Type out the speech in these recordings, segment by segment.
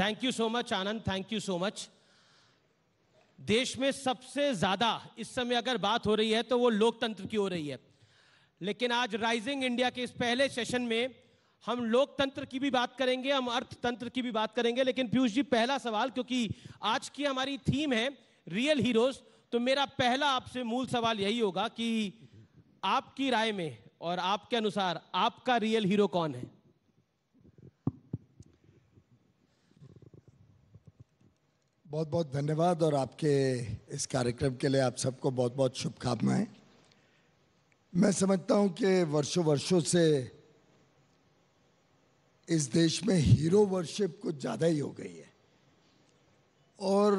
Thank you so much Anand, thank you so much. देश में सबसे ज्यादा इस समय अगर बात हो रही है तो वो लोकतंत्र की हो रही है, लेकिन आज राइजिंग इंडिया के इस पहले सेशन में हम लोकतंत्र की भी बात करेंगे, हम अर्थतंत्र की भी बात करेंगे। लेकिन पीयूष जी, पहला सवाल, क्योंकि आज की हमारी थीम है रियल हीरोज, तो मेरा पहला आपसे मूल सवाल यही होगा कि आपकी राय में और आपके अनुसार आपका रियल हीरो कौन है? बहुत बहुत धन्यवाद और आपके इस कार्यक्रम के लिए आप सबको बहुत बहुत शुभकामनाएं। मैं समझता हूं कि वर्षों वर्षों से इस देश में हीरो वर्शिप कुछ ज़्यादा ही हो गई है, और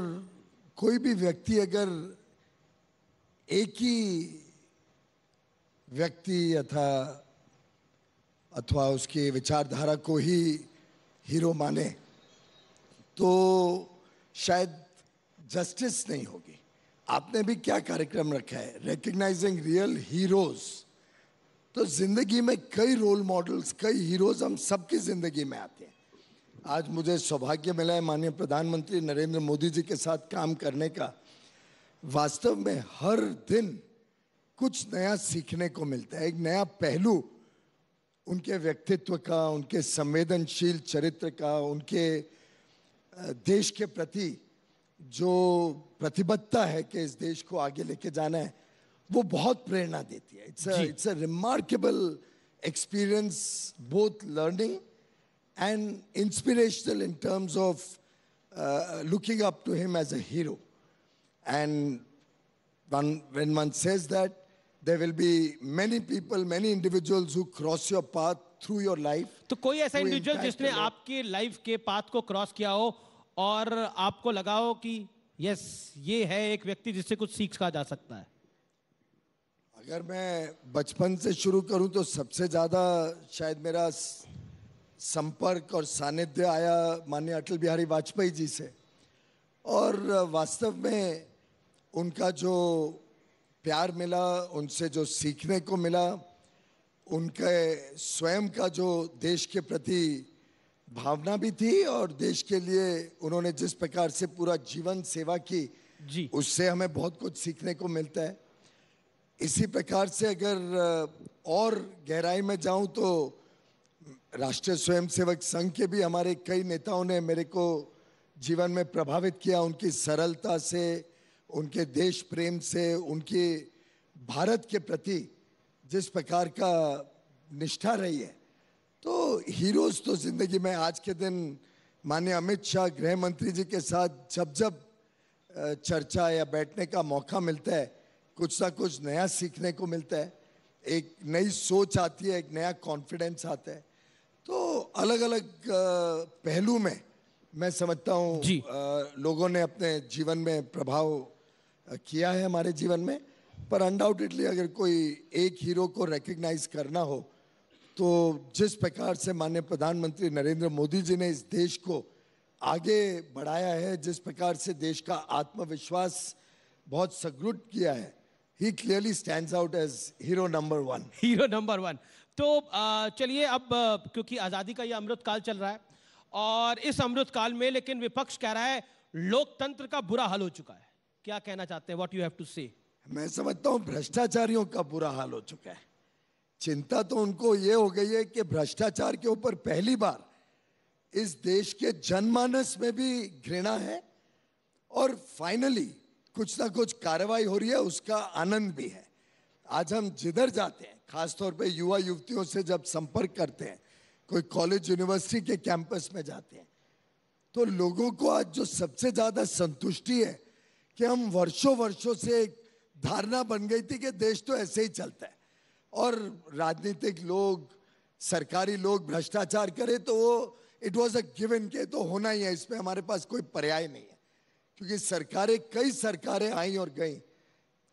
कोई भी व्यक्ति अगर एक ही व्यक्ति अथवा उसकी विचारधारा को ही हीरो माने तो शायद जस्टिस नहीं होगी। आपने भी क्या कार्यक्रम रखा है, रिकग्नाइजिंग रियल हीरोज। तो जिंदगी में कई रोल मॉडल्स, कई हीरोज हम सबकी जिंदगी में आते हैं। आज मुझे सौभाग्य मिला है माननीय प्रधानमंत्री नरेंद्र मोदी जी के साथ काम करने का। वास्तव में हर दिन कुछ नया सीखने को मिलता है, एक नया पहलू उनके व्यक्तित्व का, उनके संवेदनशील चरित्र का, उनके देश के प्रति जो प्रतिबद्धता है कि इस देश को आगे लेके जाना है, वो बहुत प्रेरणा देती है। It's a remarkable experience, both learning and inspirational in terms of looking up to him as a hero. And when one says that, there will be many people, many individuals who cross your path through your life. तो कोई ऐसा individual जिसने आपके life के path को cross किया हो और आपको लगा हो कि यस, ये है एक व्यक्ति जिससे कुछ सीखा जा सकता है? अगर मैं बचपन से शुरू करूं तो सबसे ज्यादा शायद मेरा संपर्क और सानिध्य आया माननीय अटल बिहारी वाजपेयी जी से। और वास्तव में उनका जो प्यार मिला, उनसे जो सीखने को मिला, उनके स्वयं का जो देश के प्रति भावना भी थी और देश के लिए उन्होंने जिस प्रकार से पूरा जीवन सेवा की जी, उससे हमें बहुत कुछ सीखने को मिलता है। इसी प्रकार से अगर और गहराई में जाऊं तो राष्ट्रीय स्वयंसेवक संघ के भी हमारे कई नेताओं ने मेरे को जीवन में प्रभावित किया, उनकी सरलता से, उनके देश प्रेम से, उनके भारत के प्रति जिस प्रकार का निष्ठा रही है। तो हीरोज तो जिंदगी में आज के दिन माननीय अमित शाह गृह मंत्री जी के साथ जब जब चर्चा या बैठने का मौका मिलता है, कुछ ना कुछ नया सीखने को मिलता है, एक नई सोच आती है, एक नया कॉन्फिडेंस आता है। तो अलग अलग पहलू में मैं समझता हूँ लोगों ने अपने जीवन में प्रभाव किया है हमारे जीवन में। पर अनडाउटेडली अगर कोई एक हीरो को रिकग्नाइज करना हो तो जिस प्रकार से माननीय प्रधानमंत्री नरेंद्र मोदी जी ने इस देश को आगे बढ़ाया है, जिस प्रकार से देश का आत्मविश्वास बहुत सुदृढ़ किया है, he clearly stands out as hero number one. Hero number one. तो चलिए अब क्योंकि आजादी का ये अमृत काल चल रहा है और इस अमृत काल में लेकिन विपक्ष कह रहा है लोकतंत्र का बुरा हाल हो चुका है। क्या कहना चाहते हैं? व्हाट यू हैव टू से? मैं समझता हूं भ्रष्टाचारियों का बुरा हाल हो चुका है। चिंता तो उनको ये हो गई है कि भ्रष्टाचार के ऊपर पहली बार इस देश के जनमानस में भी घृणा है और फाइनली कुछ ना कुछ कार्रवाई हो रही है, उसका आनंद भी है। आज हम जिधर जाते हैं, खासतौर पे युवा युवतियों से जब संपर्क करते हैं, कोई कॉलेज यूनिवर्सिटी के कैंपस में जाते हैं, तो लोगों को आज जो सबसे ज्यादा संतुष्टि है कि हम वर्षों वर्षों से एक धारणा बन गई थी कि देश तो ऐसे ही चलता है और राजनीतिक लोग, सरकारी लोग भ्रष्टाचार करे तो वो इट वाज अ गिवन के तो होना ही है, इसमें हमारे पास कोई पर्याय नहीं है। क्योंकि कई सरकारें आई और गई,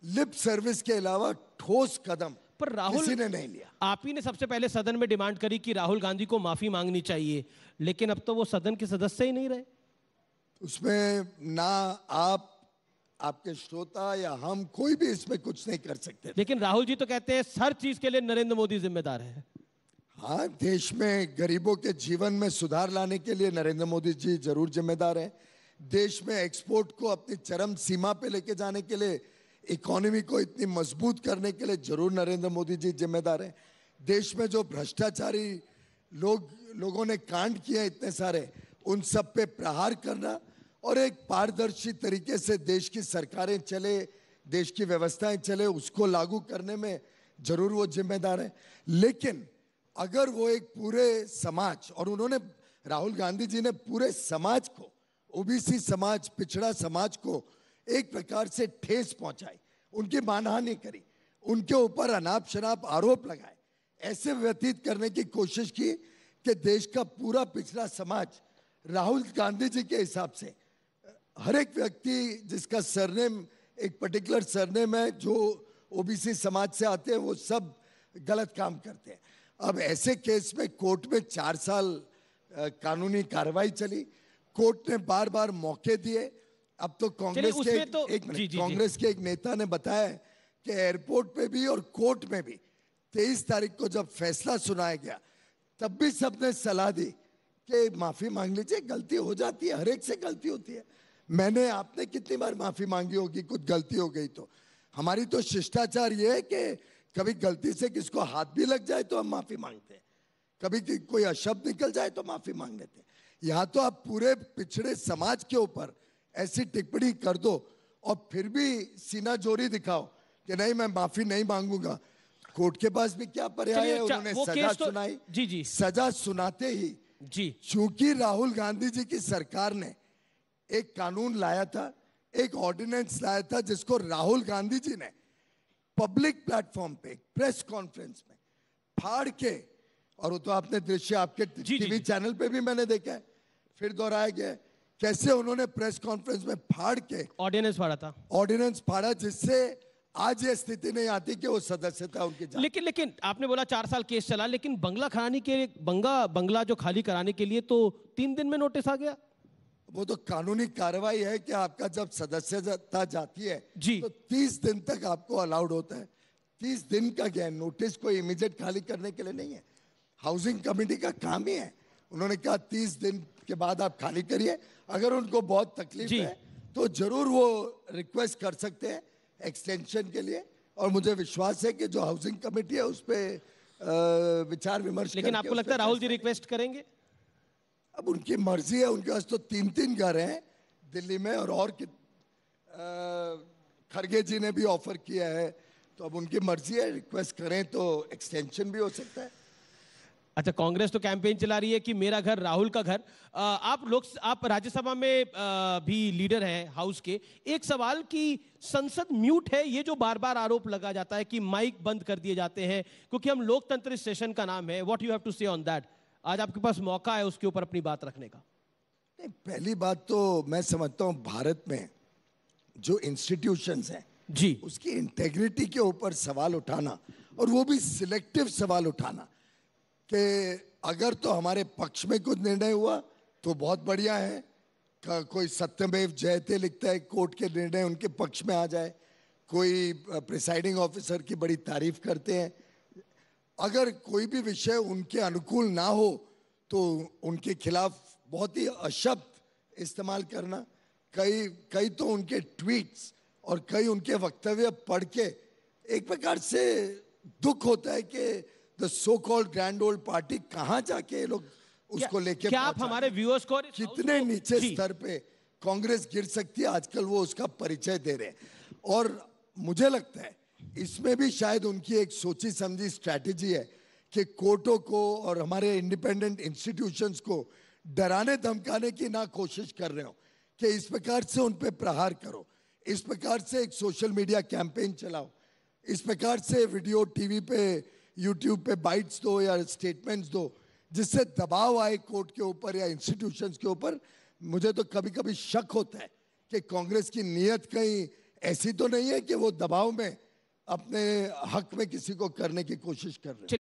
लिप सर्विस के अलावा ठोस कदम पर राहुल किसी ने नहीं लिया। आप ही ने सबसे पहले सदन में डिमांड करी कि राहुल गांधी को माफी मांगनी चाहिए, लेकिन अब तो वो सदन के सदस्य ही नहीं रहे। उसमें ना आप, आपके श्रोता या हम, कोई भी इसमें कुछ नहीं कर सकते। लेकिन राहुल जी तो कहते हैं हर चीज के लिए नरेंद्र मोदी जिम्मेदार है। हाँ, देश में गरीबों के जीवन में सुधार लाने के लिए नरेंद्र मोदी जी जरूर जिम्मेदार हैं। देश में एक्सपोर्ट को अपनी चरम सीमा पे लेके जाने के लिए, इकोनॉमी को इतनी मजबूत करने के लिए जरूर नरेंद्र मोदी जी जिम्मेदार हैं। देश में जो भ्रष्टाचारी लोगों ने कांड किए इतने सारे, उन सब पे प्रहार करना और एक पारदर्शी तरीके से देश की सरकारें चले, देश की व्यवस्थाएं चले, उसको लागू करने में जरूर वो जिम्मेदार हैं। लेकिन अगर वो एक पूरे समाज, और उन्होंने, राहुल गांधी जी ने पूरे समाज को, ओबीसी समाज, पिछड़ा समाज को एक प्रकार से ठेस पहुंचाई, उनकी मानहानि करी, उनके ऊपर अनाप शनाप आरोप लगाए, ऐसे व्यतीत करने की कोशिश की कि देश का पूरा पिछड़ा समाज राहुल गांधी जी के हिसाब से, हर एक व्यक्ति जिसका सरनेम एक पर्टिकुलर सरनेम है, जो ओबीसी समाज से आते हैं, वो सब गलत काम करते हैं। अब ऐसे केस में कोर्ट में 4 साल कानूनी कार्रवाई चली, कोर्ट ने बार बार मौके दिए। अब तो कांग्रेस के एक नेता ने बताया कि एयरपोर्ट पे भी और कोर्ट में भी 23 तारीख को जब फैसला सुनाया गया, तब भी सबने सलाह दी कि माफी मांग लीजिए, गलती हो जाती है, हर एक से गलती होती है। आपने कितनी बार माफी मांगी होगी कुछ गलती हो गई तो? हमारी तो शिष्टाचार ये है कि कभी गलती से किसको हाथ भी लग जाए तो हम माफी मांगते हैं, कभी कोई अशब्द निकल जाए तो माफी मांग लेते हैं। यहाँ तो आप पूरे पिछड़े समाज के ऊपर ऐसी टिप्पणी कर दो और फिर भी सीना जोरी दिखाओ कि नहीं, मैं माफी नहीं मांगूंगा। कोर्ट के पास भी क्या पर्याय है, उन्होंने सजा सुनाई। जी सजा सुनाते ही चूंकि राहुल गांधी जी की सरकार ने एक कानून लाया था, एक ऑर्डिनेंस लाया था, जिसको राहुल गांधी जी ने पब्लिक प्लेटफॉर्म पे प्रेस कॉन्फ्रेंस में फाड़ के, और वो तो आपने दृश्य आपके टीवी चैनल पे भी मैंने देखा है, फिर दोहराया गया कैसे उन्होंने प्रेस कॉन्फ्रेंस में फाड़ के ऑर्डिनेंस फाड़ा, जिससे आज ये स्थिति नहीं आती कि वो सदस्यता उनकी जाए। लेकिन आपने बोला 4 साल केस चला, लेकिन बंगला जो खाली कराने के लिए तो 3 दिन में नोटिस आ गया। वो तो कानूनी कार्रवाई है कि आपका जब सदस्यता जाती है तो 30 दिन तक आपको अलाउड होता है। 30 दिन का क्या है, नोटिस कोई इमीडिएट खाली करने के लिए नहीं है, हाउसिंग कमेटी का काम ही है। उन्होंने कहा 30 दिन के बाद आप खाली करिए, अगर उनको बहुत तकलीफ है तो जरूर वो रिक्वेस्ट कर सकते हैं एक्सटेंशन के लिए, और मुझे विश्वास है कि जो हाउसिंग कमेटी है उस पर विचार विमर्श। लेकिन आपको लगता है राहुल जी रिक्वेस्ट करेंगे? अब उनकी मर्जी है, उनके पास तो 3 घर हैं दिल्ली में, और खरगे जी ने भी ऑफर किया है, तो अब उनकी मर्जी है, रिक्वेस्ट करें तो एक्सटेंशन भी हो सकता है। अच्छा, कांग्रेस तो कैंपेन चला रही है कि मेरा घर राहुल का घर। आप राज्यसभा में भी लीडर हैं हाउस के। एक सवाल कि संसद म्यूट है, ये जो बार बार आरोप लगा जाता है कि माइक बंद कर दिए जाते हैं, क्योंकि हम लोकतंत्र इस सेशन का नाम है। व्हाट यू हैव टू से ऑन दैट? आज आपके पास मौका है उसके ऊपर अपनी बात रखने का। नहीं, पहली बात तो मैं समझता हूं भारत में जो इंस्टीट्यूशंस हैं उसकी इंटेग्रिटी के ऊपर सवाल उठाना, और वो भी सिलेक्टिव सवाल उठाना, कि अगर तो हमारे पक्ष में कुछ निर्णय हुआ तो बहुत बढ़िया है, कोई सत्यमेव जयते लिखता है कोर्ट के निर्णय उनके पक्ष में आ जाए, कोई प्रिसाइडिंग ऑफिसर की बड़ी तारीफ करते हैं। अगर कोई भी विषय उनके अनुकूल ना हो तो उनके खिलाफ बहुत ही अशब्द इस्तेमाल करना, कई तो उनके ट्वीट्स और कई उनके वक्तव्य पढ़ के एक प्रकार से दुख होता है कि the so called grand old party कहां जाके लोग उसको लेके, क्या आप हमारे व्यूअर्स को कितने नीचे स्तर पे कांग्रेस गिर सकती है, आजकल वो उसका परिचय दे रहे हैं। और मुझे लगता है इसमें भी शायद उनकी एक सोची समझी स्ट्रैटेजी है कि कोर्टों को और हमारे इंडिपेंडेंट इंस्टीट्यूशंस को डराने धमकाने की ना कोशिश कर रहे हो कि इस प्रकार से उन पे प्रहार करो, इस प्रकार से एक सोशल मीडिया कैंपेन चलाओ, इस प्रकार से वीडियो टीवी पे यूट्यूब पे बाइट्स दो या स्टेटमेंट्स दो, जिससे दबाव आए कोर्ट के ऊपर या इंस्टीट्यूशंस के ऊपर। मुझे तो कभी कभी शक होता है कि कांग्रेस की नीयत कहीं ऐसी तो नहीं है कि वो दबाव में अपने हक में किसी को करने की कोशिश कर रहे हैं।